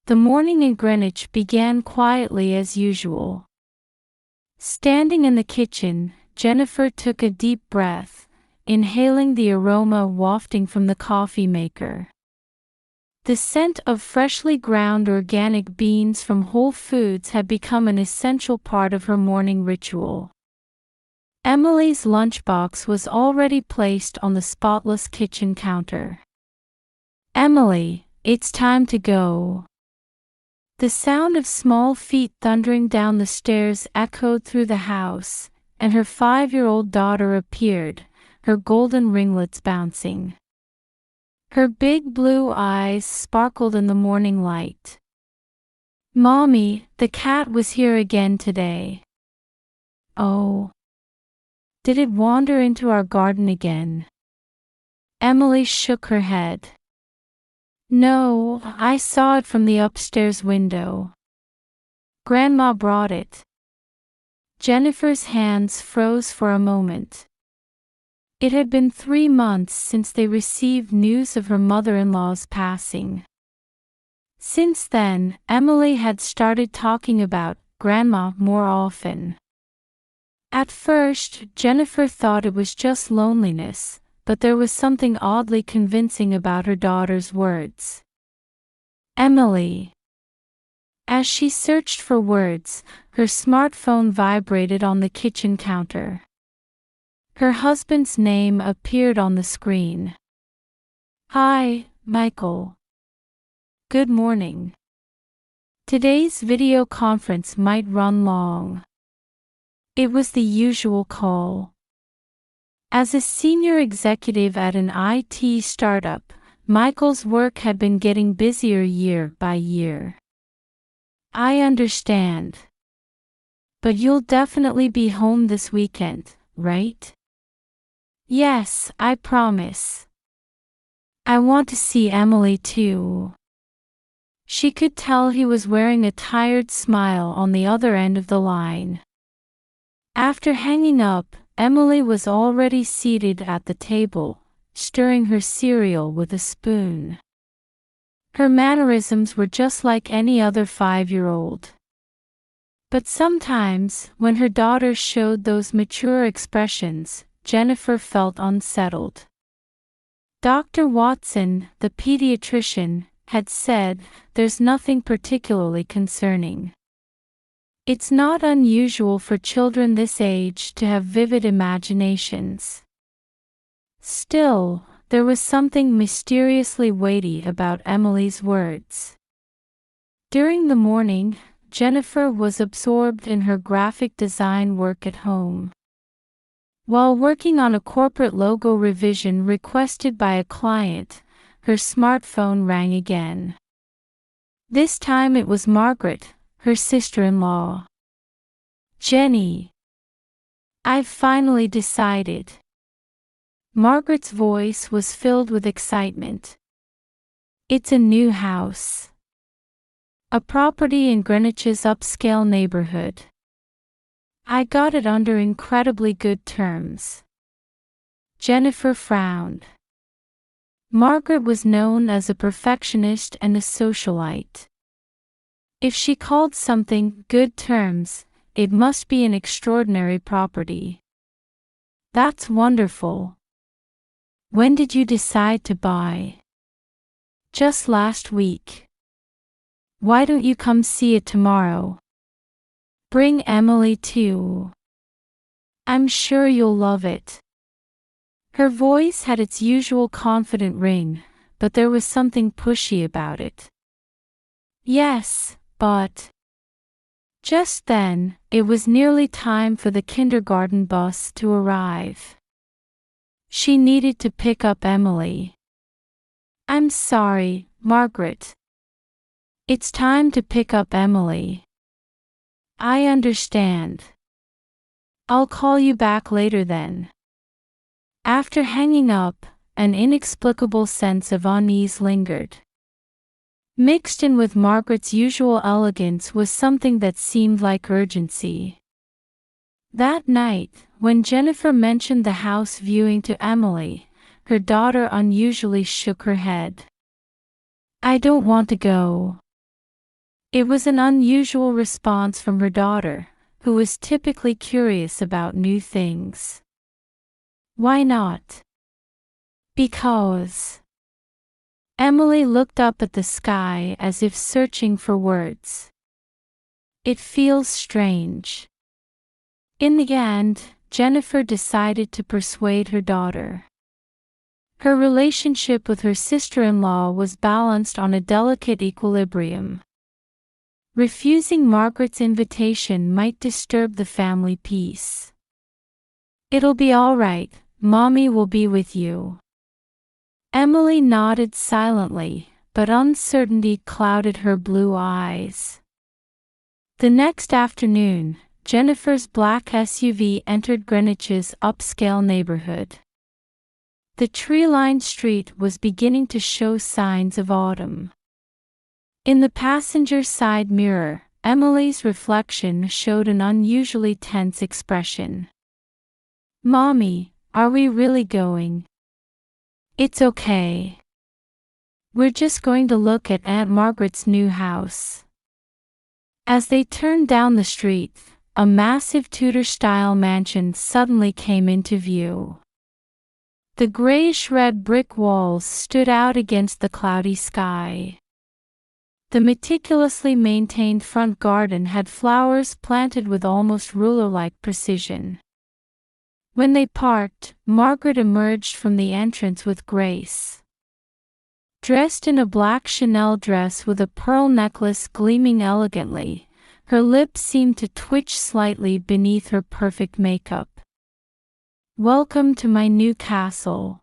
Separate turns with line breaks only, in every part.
The morning in Greenwich began quietly as usual. Standing in the kitchen, Jennifer took a deep breath, inhaling the aroma wafting from the coffee maker. The scent of freshly ground organic beans from Whole Foods had become an essential part of her morning ritual. Emily's lunchbox was already placed on the spotless kitchen counter. "Emily, it's time to go." The sound of small feet thundering down the stairs echoed through the house, and her 5-year-old daughter appeared, her golden ringlets bouncing. Her big blue eyes sparkled in the morning light. "Mommy, the cat was here again today." "Oh. Did it wander into our garden again?" Emily shook her head. "No, I saw it from the upstairs window. Grandma brought it." Jennifer's hands froze for a moment. It had been 3 months since they received news of her mother-in-law's passing. Since then, Emily had started talking about Grandma more often. At first, Jennifer thought it was just loneliness, but there was something oddly convincing about her daughter's words. "Emily." As she searched for words, her smartphone vibrated on the kitchen counter. Her husband's name appeared on the screen. "Hi, Michael. Good morning. Today's video conference might run long." It was the usual call. As a senior executive at an IT startup, Michael's work had been getting busier year by year. "I understand. But you'll definitely be home this weekend, right?" "Yes, I promise. I want to see Emily too." She could tell he was wearing a tired smile on the other end of the line. After hanging up, Emily was already seated at the table, stirring her cereal with a spoon. Her mannerisms were just like any other 5-year-old. But sometimes, when her daughter showed those mature expressions, Jennifer felt unsettled. Dr. Watson, the pediatrician, had said, "There's nothing particularly concerning. It's not unusual for children this age to have vivid imaginations." Still, there was something mysteriously weighty about Emily's words. During the morning, Jennifer was absorbed in her graphic design work at home. While working on a corporate logo revision requested by a client, her smartphone rang again. This time it was Margaret, her sister-in-law. "Jenny. I've finally decided." Margaret's voice was filled with excitement. "It's a new house. A property in Greenwich's upscale neighborhood. I got it under incredibly good terms." Jennifer frowned. Margaret was known as a perfectionist and a socialite. If she called something good terms, it must be an extraordinary property. "That's wonderful. When did you decide to buy?" "Just last week." "Why don't you come see it tomorrow? Bring Emily too. I'm sure you'll love it." Her voice had its usual confident ring, but there was something pushy about it. "Yes, but..." Just then, it was nearly time for the kindergarten bus to arrive. She needed to pick up Emily. "I'm sorry, Margaret. It's time to pick up Emily." "I understand. I'll call you back later then." After hanging up, an inexplicable sense of unease lingered. Mixed in with Margaret's usual elegance was something that seemed like urgency. That night, when Jennifer mentioned the house viewing to Emily, her daughter unusually shook her head. "I don't want to go." It was an unusual response from her daughter, who was typically curious about new things. Why not? Because. Emily looked up at the sky as if searching for words. It feels strange. In the end, Jennifer decided to persuade her daughter. Her relationship with her sister-in-law was balanced on a delicate equilibrium. Refusing Margaret's invitation might disturb the family peace. "It'll be all right, Mommy will be with you." Emily nodded silently, but uncertainty clouded her blue eyes. The next afternoon, Jennifer's black SUV entered Greenwich's upscale neighborhood. The tree-lined street was beginning to show signs of autumn. In the passenger side mirror, Emily's reflection showed an unusually tense expression. "Mommy, are we really going?" "It's okay. We're just going to look at Aunt Margaret's new house." As they turned down the street, a massive Tudor-style mansion suddenly came into view. The grayish-red brick walls stood out against the cloudy sky. The meticulously maintained front garden had flowers planted with almost ruler-like precision. When they parked, Margaret emerged from the entrance with grace. Dressed in a black Chanel dress with a pearl necklace gleaming elegantly, her lips seemed to twitch slightly beneath her perfect makeup. "Welcome to my new castle."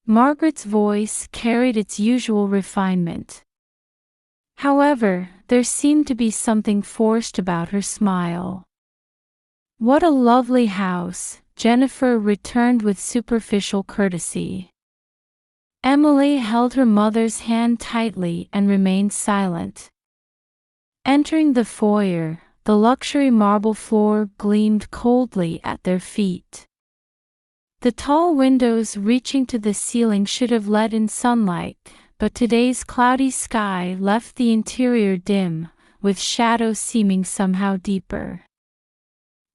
Margaret's voice carried its usual refinement. However, there seemed to be something forced about her smile. "What a lovely house," Jennifer returned with superficial courtesy. Emily held her mother's hand tightly and remained silent. Entering the foyer, the luxury marble floor gleamed coldly at their feet. The tall windows reaching to the ceiling should have let in sunlight, but today's cloudy sky left the interior dim, with shadows seeming somehow deeper.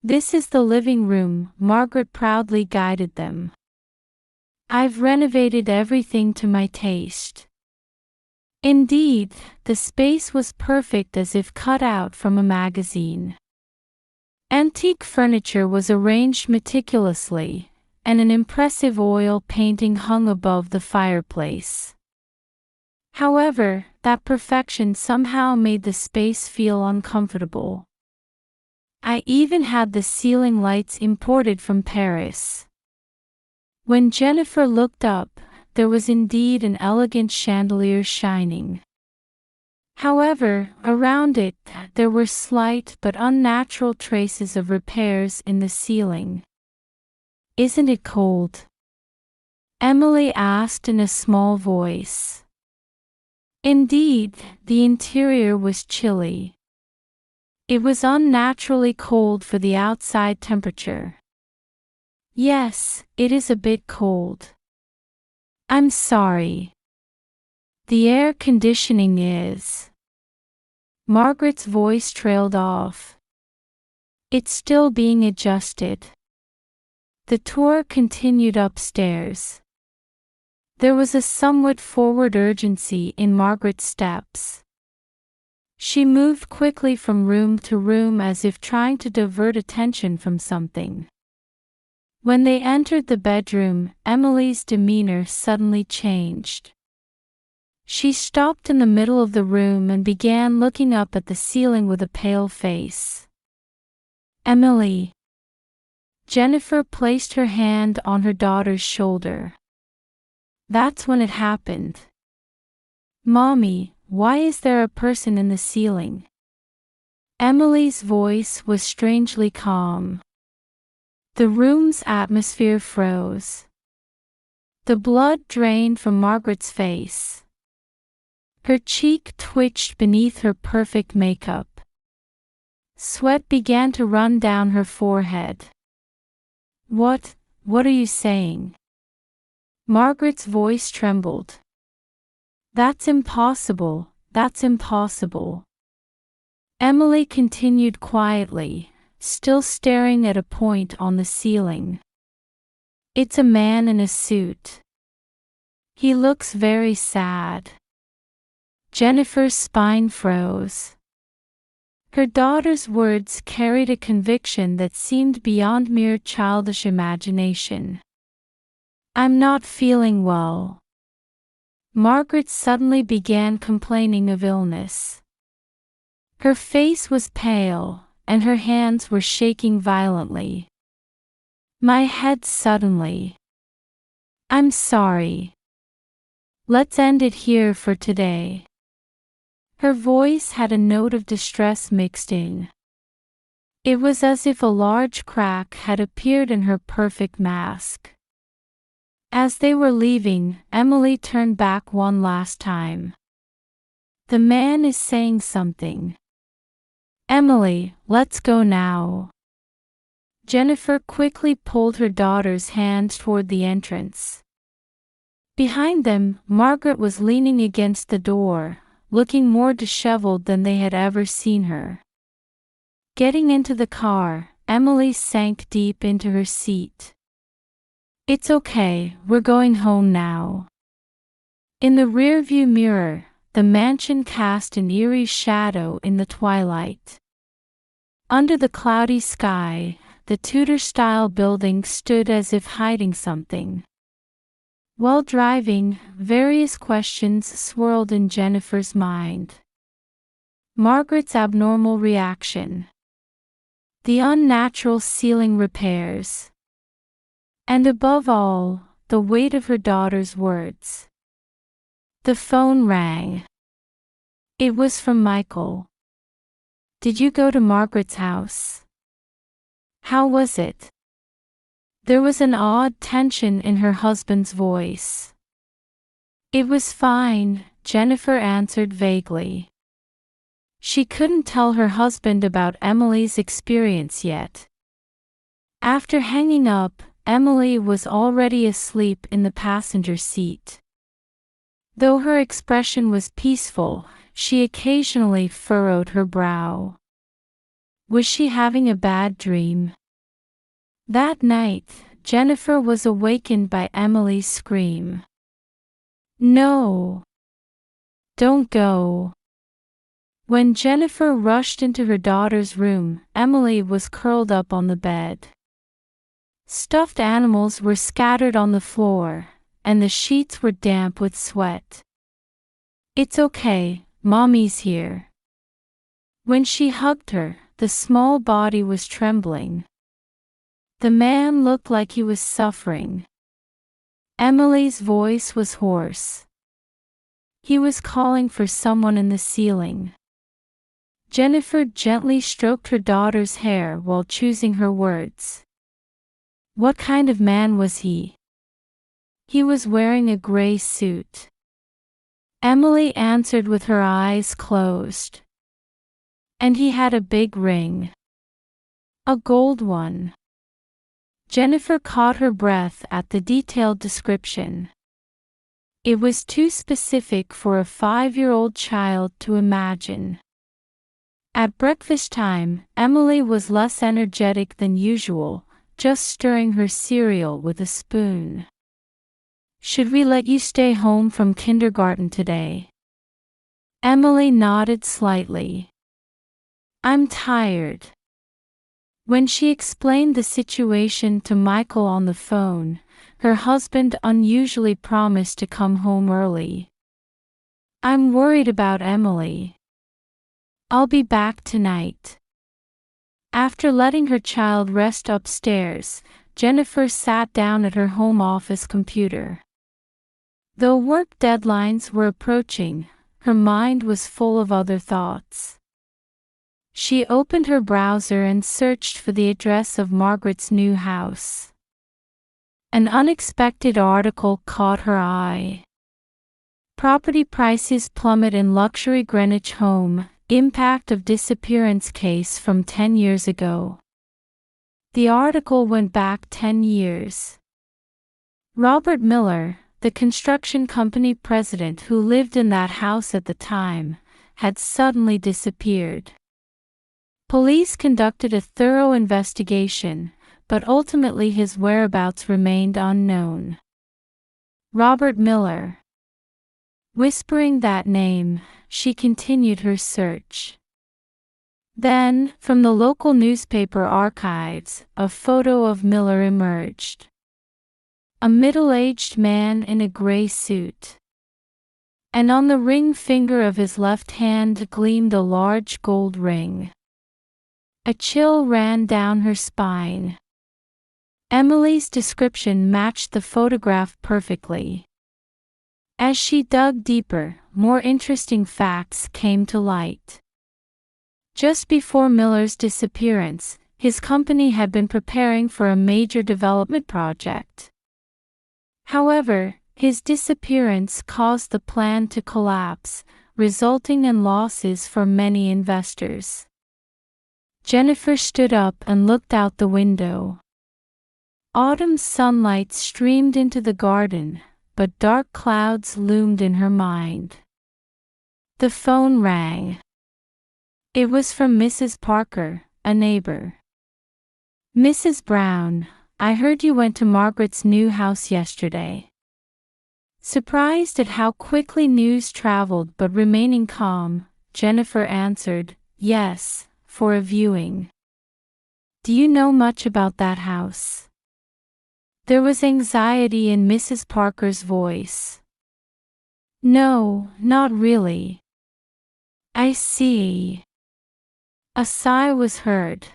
"This is the living room," Margaret proudly guided them. "I've renovated everything to my taste." Indeed, the space was perfect, as if cut out from a magazine. Antique furniture was arranged meticulously, and an impressive oil painting hung above the fireplace. However, that perfection somehow made the space feel uncomfortable. "I even had the ceiling lights imported from Paris." When Jennifer looked up, there was indeed an elegant chandelier shining. However, around it, there were slight but unnatural traces of repairs in the ceiling. "Isn't it cold?" Emily asked in a small voice. Indeed, the interior was chilly. It was unnaturally cold for the outside temperature. "Yes, it is a bit cold." "I'm sorry. The air conditioning is." Margaret's voice trailed off. "It's still being adjusted." The tour continued upstairs. There was a somewhat forward urgency in Margaret's steps. She moved quickly from room to room as if trying to divert attention from something. When they entered the bedroom, Emily's demeanor suddenly changed. She stopped in the middle of the room and began looking up at the ceiling with a pale face. "Emily." Jennifer placed her hand on her daughter's shoulder. That's when it happened. "Mommy, why is there a person in the ceiling?" Emily's voice was strangely calm. The room's atmosphere froze. The blood drained from Margaret's face. Her cheek twitched beneath her perfect makeup. Sweat began to run down her forehead. What are you saying?" Margaret's voice trembled. That's impossible. Emily continued quietly, still staring at a point on the ceiling. It's a man in a suit. He looks very sad. Jennifer's spine froze. Her daughter's words carried a conviction that seemed beyond mere childish imagination. I'm not feeling well. Margaret suddenly began complaining of illness. Her face was pale, and her hands were shaking violently. My head suddenly. I'm sorry. Let's end it here for today. Her voice had a note of distress mixed in. It was as if a large crack had appeared in her perfect mask. As they were leaving, Emily turned back one last time. The man is saying something. Emily, let's go now. Jennifer quickly pulled her daughter's hand toward the entrance. Behind them, Margaret was leaning against the door, looking more disheveled than they had ever seen her. Getting into the car, Emily sank deep into her seat. It's okay, we're going home now. In the rearview mirror, the mansion cast an eerie shadow in the twilight. Under the cloudy sky, the Tudor-style building stood as if hiding something. While driving, various questions swirled in Jennifer's mind. Margaret's abnormal reaction. The unnatural ceiling repairs. And above all, the weight of her daughter's words. The phone rang. It was from Michael. Did you go to Margaret's house? How was it? There was an odd tension in her husband's voice. It was fine, Jennifer answered vaguely. She couldn't tell her husband about Emily's experience yet. After hanging up, Emily was already asleep in the passenger seat. Though her expression was peaceful, she occasionally furrowed her brow. Was she having a bad dream? That night, Jennifer was awakened by Emily's scream. No! Don't go! When Jennifer rushed into her daughter's room, Emily was curled up on the bed. Stuffed animals were scattered on the floor, and the sheets were damp with sweat. It's okay, Mommy's here. When she hugged her, the small body was trembling. The man looked like he was suffering. Emily's voice was hoarse. He was calling for someone in the ceiling. Jennifer gently stroked her daughter's hair while choosing her words. What kind of man was he? He was wearing a gray suit. Emily answered with her eyes closed. And he had a big ring. A gold one. Jennifer caught her breath at the detailed description. It was too specific for a 5-year-old child to imagine. At breakfast time, Emily was less energetic than usual, just stirring her cereal with a spoon. Should we let you stay home from kindergarten today? Emily nodded slightly. I'm tired. When she explained the situation to Michael on the phone, her husband unusually promised to come home early. I'm worried about Emily. I'll be back tonight. After letting her child rest upstairs, Jennifer sat down at her home office computer. Though work deadlines were approaching, her mind was full of other thoughts. She opened her browser and searched for the address of Margaret's new house. An unexpected article caught her eye. Property prices plummet in luxury Greenwich home, impact of disappearance case from 10 years ago. The article went back 10 years. Robert Miller, the construction company president who lived in that house at the time, had suddenly disappeared. Police conducted a thorough investigation, but ultimately his whereabouts remained unknown. Robert Miller. Whispering that name, she continued her search. Then, from the local newspaper archives, a photo of Miller emerged. A middle-aged man in a gray suit. And on the ring finger of his left hand gleamed a large gold ring. A chill ran down her spine. Emily's description matched the photograph perfectly. As she dug deeper, more interesting facts came to light. Just before Miller's disappearance, his company had been preparing for a major development project. However, his disappearance caused the plan to collapse, resulting in losses for many investors. Jennifer stood up and looked out the window. Autumn sunlight streamed into the garden, but dark clouds loomed in her mind. The phone rang. It was from Mrs. Parker, a neighbor. "Mrs. Brown, I heard you went to Margaret's new house yesterday." Surprised at how quickly news traveled but remaining calm, Jennifer answered, "Yes, for a viewing." "Do you know much about that house?" There was anxiety in Mrs. Parker's voice. "No, not really." "I see." A sigh was heard.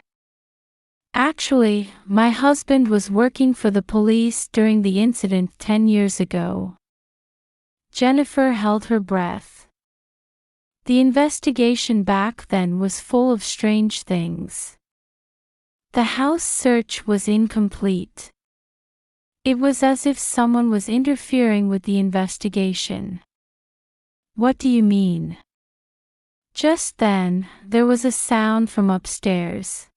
"Actually, my husband was working for the police during the incident 10 years ago." Jennifer held her breath. The investigation back then was full of strange things. The house search was incomplete. It was as if someone was interfering with the investigation. "What do you mean?" Just then, there was a sound from upstairs.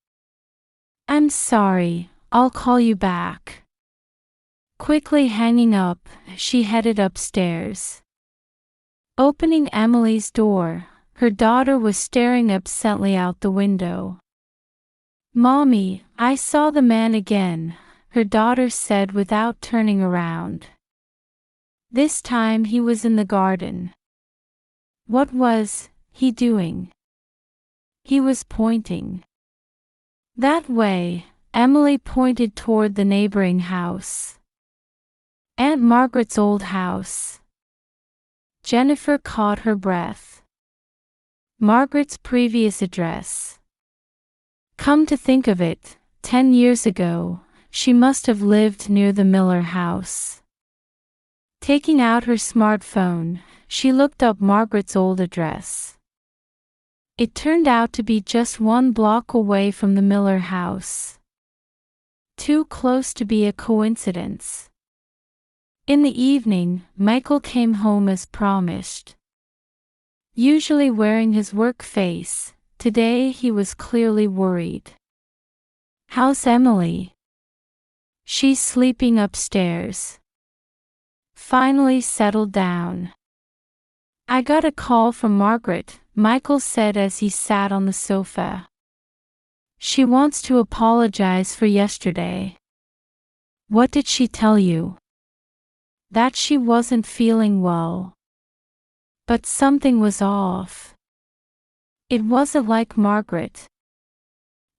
"I'm sorry, I'll call you back." Quickly hanging up, she headed upstairs. Opening Emily's door, her daughter was staring absently out the window. "Mommy, I saw the man again," her daughter said without turning around. This time he was in the garden. "What was he doing?" "He was pointing that way." Emily pointed toward the neighboring house. "Aunt Margaret's old house." Jennifer caught her breath. Margaret's previous address. Come to think of it, 10 years ago, she must have lived near the Miller house. Taking out her smartphone, she looked up Margaret's old address. It turned out to be just 1 block away from the Miller house. Too close to be a coincidence. In the evening, Michael came home as promised. Usually wearing his work face, today he was clearly worried. "How's Emily?" "She's sleeping upstairs." "Finally settled down." "I got a call from Margaret," Michael said as he sat on the sofa. "She wants to apologize for yesterday." "What did she tell you?" "That she wasn't feeling well. But something was off. It wasn't like Margaret."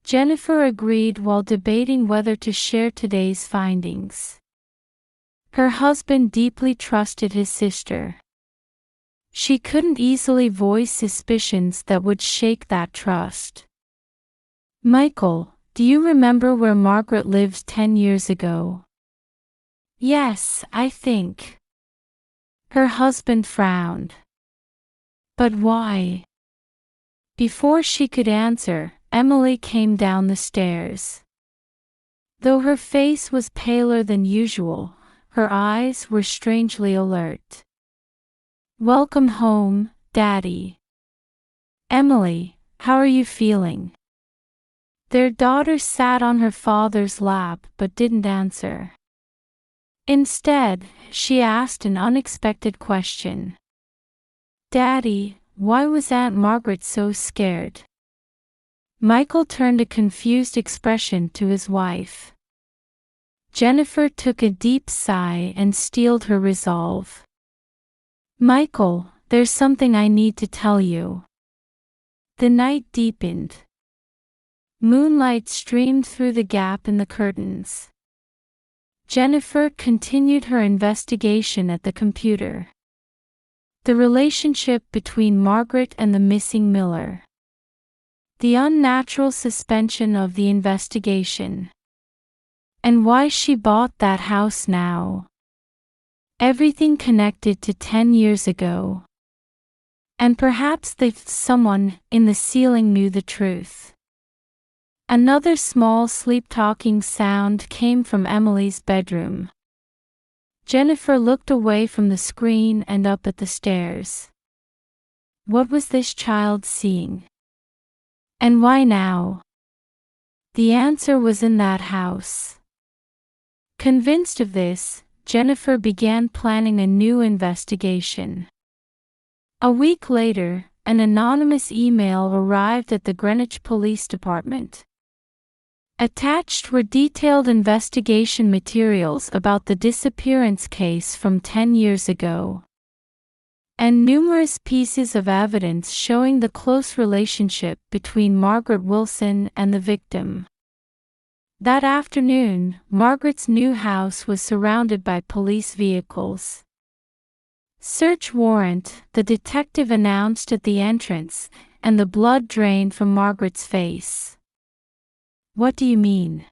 Jennifer agreed while debating whether to share today's findings. Her husband deeply trusted his sister. She couldn't easily voice suspicions that would shake that trust. "Michael, do you remember where Margaret lived 10 years ago?" "Yes, I think." Her husband frowned. "But why?" Before she could answer, Emily came down the stairs. Though her face was paler than usual, her eyes were strangely alert. "Welcome home, Daddy." "Emily, how are you feeling?" Their daughter sat on her father's lap but didn't answer. Instead, she asked an unexpected question. "Daddy, why was Aunt Margaret so scared?" Michael turned a confused expression to his wife. Jennifer took a deep sigh and steeled her resolve. Michael, there's something I need to tell you. The night deepened. Moonlight streamed through the gap in the curtains. Jennifer continued her investigation at the computer. The relationship between Margaret and the missing Miller. The unnatural suspension of the investigation. And why she bought that house now. Everything connected to 10 years ago. And perhaps someone in the ceiling knew the truth. Another small sleep-talking sound came from Emily's bedroom. Jennifer looked away from the screen and up at the stairs. What was this child seeing? And why now? The answer was in that house. Convinced of this, Jennifer began planning a new investigation. A week later, an anonymous email arrived at the Greenwich Police Department. Attached were detailed investigation materials about the disappearance case from 10 years ago, and numerous pieces of evidence showing the close relationship between Margaret Wilson and the victim. That afternoon, Margaret's new house was surrounded by police vehicles. Search warrant, the detective announced at the entrance, and the blood drained from Margaret's face. What do you mean?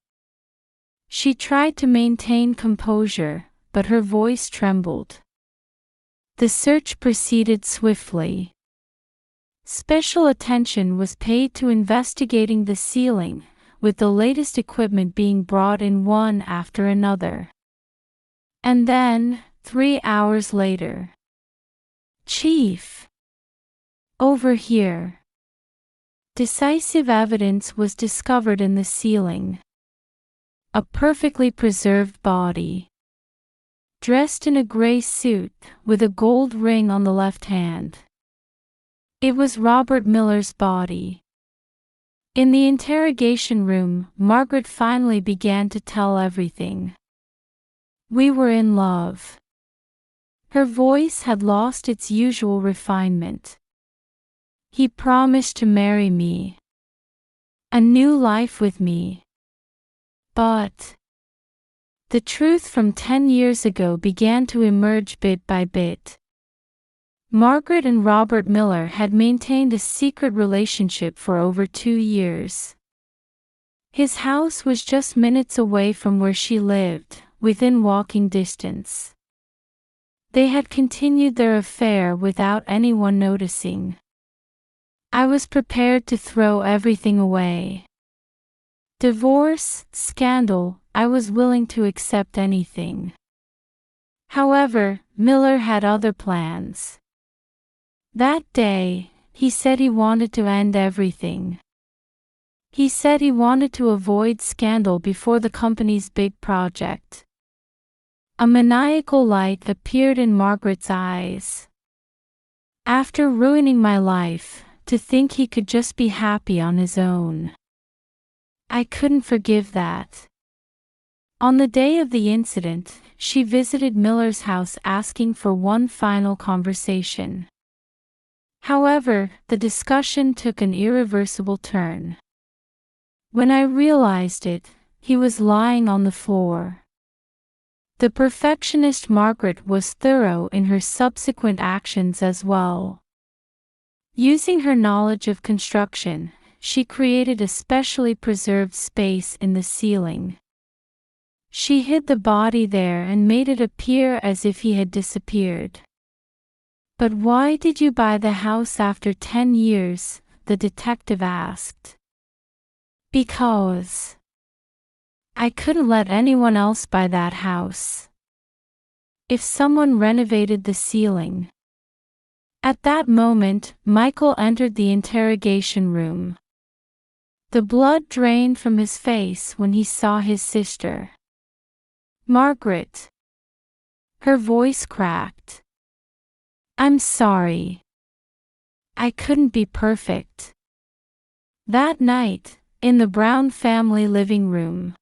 She tried to maintain composure, but her voice trembled. The search proceeded swiftly. Special attention was paid to investigating the ceiling, with the latest equipment being brought in one after another. And then, 3 hours later. Chief! Over here. Decisive evidence was discovered in the ceiling. A perfectly preserved body. Dressed in a gray suit, with a gold ring on the left hand. It was Robert Miller's body. In the interrogation room, Margaret finally began to tell everything. We were in love. Her voice had lost its usual refinement. He promised to marry me. A new life with me. But the truth from 10 years ago began to emerge bit by bit. Margaret and Robert Miller had maintained a secret relationship for over 2 years. His house was just minutes away from where she lived, within walking distance. They had continued their affair without anyone noticing. I was prepared to throw everything away. Divorce, scandal, I was willing to accept anything. However, Miller had other plans. That day, he said he wanted to end everything. He said he wanted to avoid scandal before the company's big project. A maniacal light appeared in Margaret's eyes. After ruining my life, to think he could just be happy on his own. I couldn't forgive that. On the day of the incident, she visited Miller's house asking for one final conversation. However, the discussion took an irreversible turn. When I realized it, he was lying on the floor. The perfectionist Margaret was thorough in her subsequent actions as well. Using her knowledge of construction, she created a specially preserved space in the ceiling. She hid the body there and made it appear as if he had disappeared. But why did you buy the house after 10 years? The detective asked. Because I couldn't let anyone else buy that house. If someone renovated the ceiling. At that moment, Michael entered the interrogation room. The blood drained from his face when he saw his sister. Margaret. Her voice cracked. I'm sorry. I couldn't be perfect. That night, in the Brown family living room,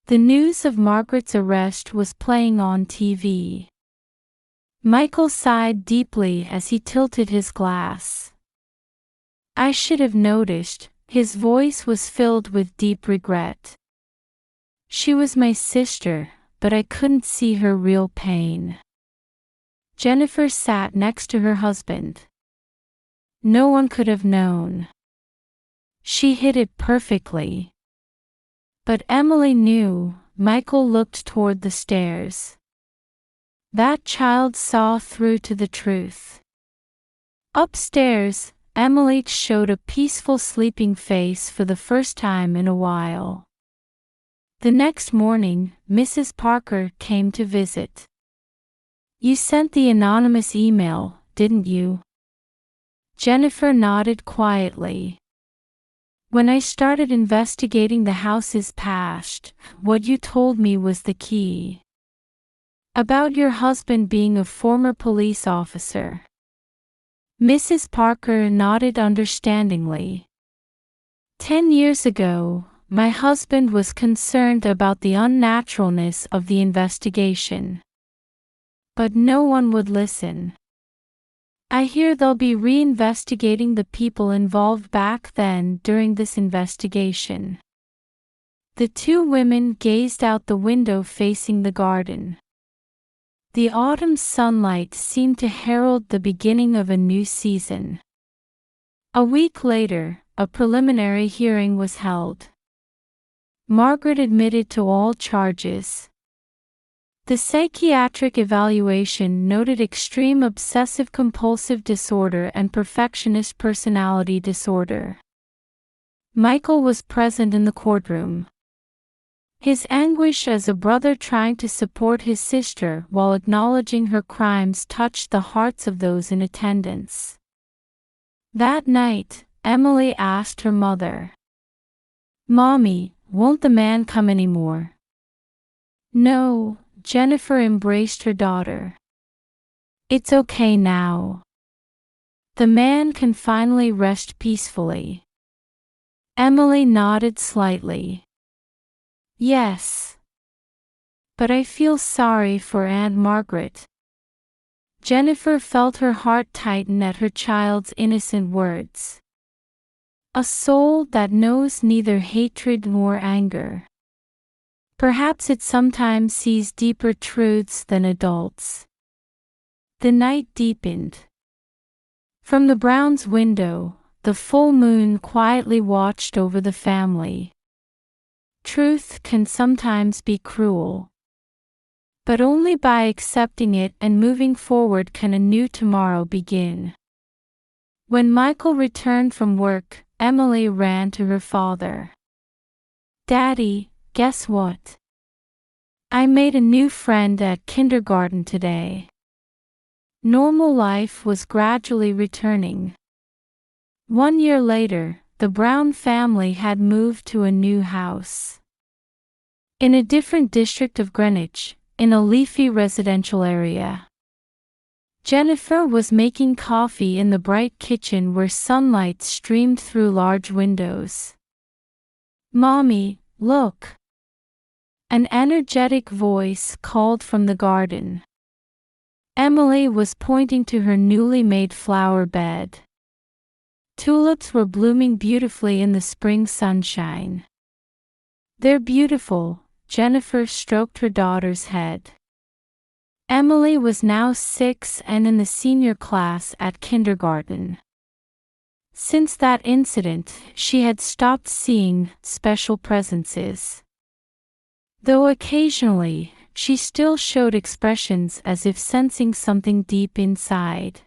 the news of Margaret's arrest was playing on TV. Michael sighed deeply as he tilted his glass. I should have noticed, his voice was filled with deep regret. She was my sister, but I couldn't see her real pain. Jennifer sat next to her husband. No one could have known. She hid it perfectly. But Emily knew. Michael looked toward the stairs. That child saw through to the truth. Upstairs, Emily showed a peaceful sleeping face for the first time in a while. The next morning, Mrs. Parker came to visit. You sent the anonymous email, didn't you? Jennifer nodded quietly. When I started investigating the house's past, what you told me was the key. About your husband being a former police officer. Mrs. Parker nodded understandingly. 10 years ago, my husband was concerned about the unnaturalness of the investigation. But no one would listen. I hear they'll be reinvestigating the people involved back then during this investigation. The two women gazed out the window facing the garden. The autumn sunlight seemed to herald the beginning of a new season. A week later, a preliminary hearing was held. Margaret admitted to all charges. The psychiatric evaluation noted extreme obsessive-compulsive disorder and perfectionist personality disorder. Michael was present in the courtroom. His anguish as a brother trying to support his sister while acknowledging her crimes touched the hearts of those in attendance. That night, Emily asked her mother, "Mommy, won't the man come anymore?" "No." Jennifer embraced her daughter. "It's okay now. The man can finally rest peacefully." Emily nodded slightly. "Yes. But I feel sorry for Aunt Margaret." Jennifer felt her heart tighten at her child's innocent words. A soul that knows neither hatred nor anger. Perhaps it sometimes sees deeper truths than adults. The night deepened. From the Browns' window, the full moon quietly watched over the family. Truth can sometimes be cruel. But only by accepting it and moving forward can a new tomorrow begin. When Michael returned from work, Emily ran to her father. "Daddy, guess what? I made a new friend at kindergarten today." Normal life was gradually returning. 1 year later, the Brown family had moved to a new house. In a different district of Greenwich, in a leafy residential area. Jennifer was making coffee in the bright kitchen where sunlight streamed through large windows. "Mommy, look!" An energetic voice called from the garden. Emily was pointing to her newly made flower bed. Tulips were blooming beautifully in the spring sunshine. "They're beautiful," Jennifer stroked her daughter's head. Emily was now 6 and in the senior class at kindergarten. Since that incident, she had stopped seeing special presences. Though occasionally, she still showed expressions as if sensing something deep inside.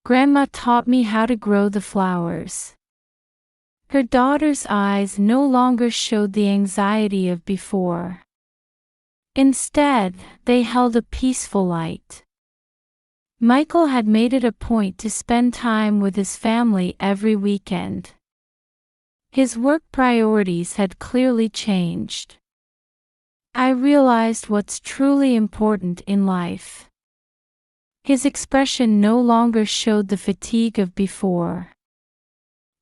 "Grandma taught me how to grow the flowers." Her daughter's eyes no longer showed the anxiety of before. Instead, they held a peaceful light. Michael had made it a point to spend time with his family every weekend. His work priorities had clearly changed. "I realized what's truly important in life." His expression no longer showed the fatigue of before.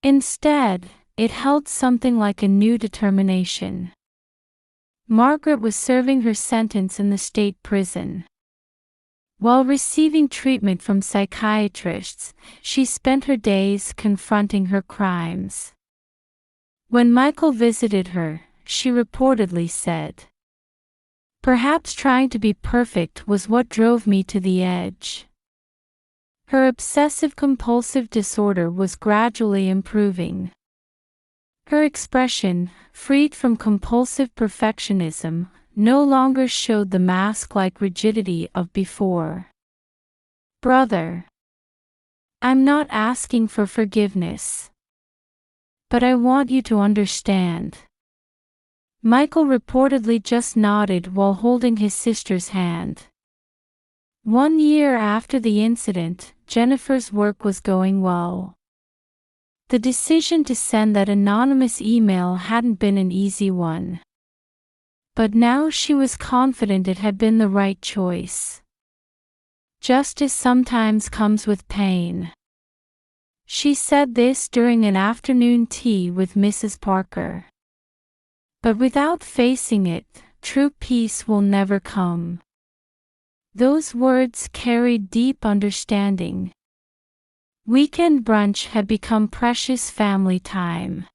Instead, it held something like a new determination. Margaret was serving her sentence in the state prison. While receiving treatment from psychiatrists, she spent her days confronting her crimes. When Michael visited her, she reportedly said, "Perhaps trying to be perfect was what drove me to the edge." Her obsessive-compulsive disorder was gradually improving. Her expression, freed from compulsive perfectionism, no longer showed the mask-like rigidity of before. "Brother, I'm not asking for forgiveness. But I want you to understand." Michael reportedly just nodded while holding his sister's hand. 1 year after the incident, Jennifer's work was going well. The decision to send that anonymous email hadn't been an easy one. But now she was confident it had been the right choice. Justice sometimes comes with pain. She said this during an afternoon tea with Mrs. Parker. But without facing it, true peace will never come. Those words carried deep understanding. Weekend brunch had become precious family time.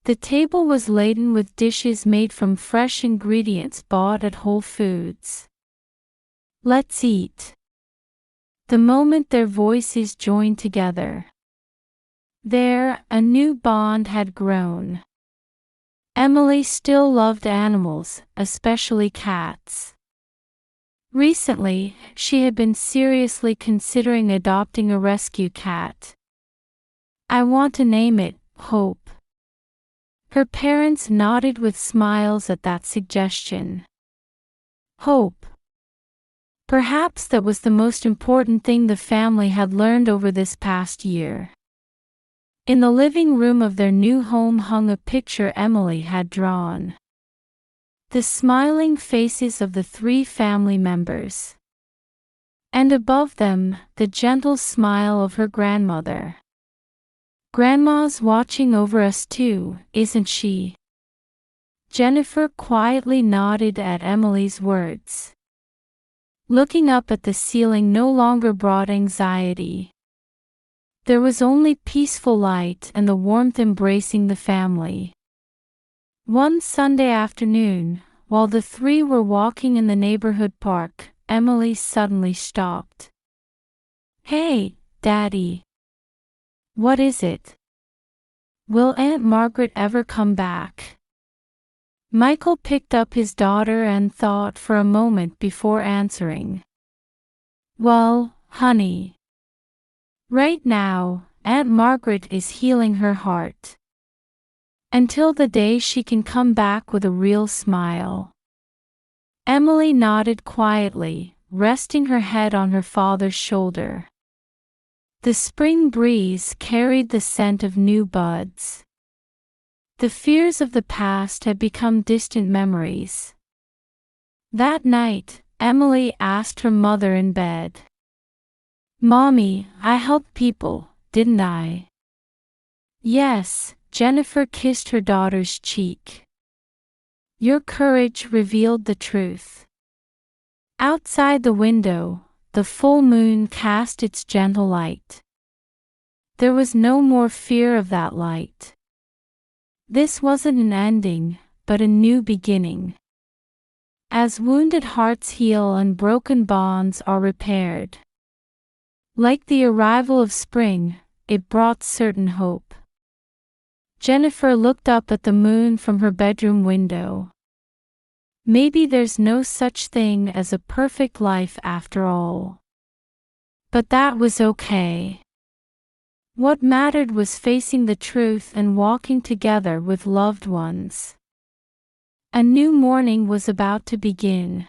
The table was laden with dishes made from fresh ingredients bought at Whole Foods. "Let's eat." The moment their voices joined together, there, a new bond had grown. Emily still loved animals, especially cats. Recently, she had been seriously considering adopting a rescue cat. "I want to name it Hope." Her parents nodded with smiles at that suggestion. Hope. Perhaps that was the most important thing the family had learned over this past year. In the living room of their new home hung a picture Emily had drawn. The smiling faces of the 3 family members. And above them, the gentle smile of her grandmother. "Grandma's watching over us too, isn't she?" Jennifer quietly nodded at Emily's words. Looking up at the ceiling no longer brought anxiety. There was only peaceful light and the warmth embracing the family. One Sunday afternoon, while the 3 were walking in the neighborhood park, Emily suddenly stopped. "Hey, Daddy. What is it? Will Aunt Margaret ever come back?" Michael picked up his daughter and thought for a moment before answering. "Well, honey. Right now, Aunt Margaret is healing her heart. Until the day she can come back with a real smile." Emily nodded quietly, resting her head on her father's shoulder. The spring breeze carried the scent of new buds. The fears of the past had become distant memories. That night, Emily asked her mother in bed, "Mommy, I helped people, didn't I?" "Yes," Jennifer kissed her daughter's cheek. "Your courage revealed the truth." Outside the window, the full moon cast its gentle light. There was no more fear of that light. This wasn't an ending, but a new beginning. As wounded hearts heal and broken bonds are repaired. Like the arrival of spring, it brought certain hope. Jennifer looked up at the moon from her bedroom window. Maybe there's no such thing as a perfect life after all. But that was okay. What mattered was facing the truth and walking together with loved ones. A new morning was about to begin.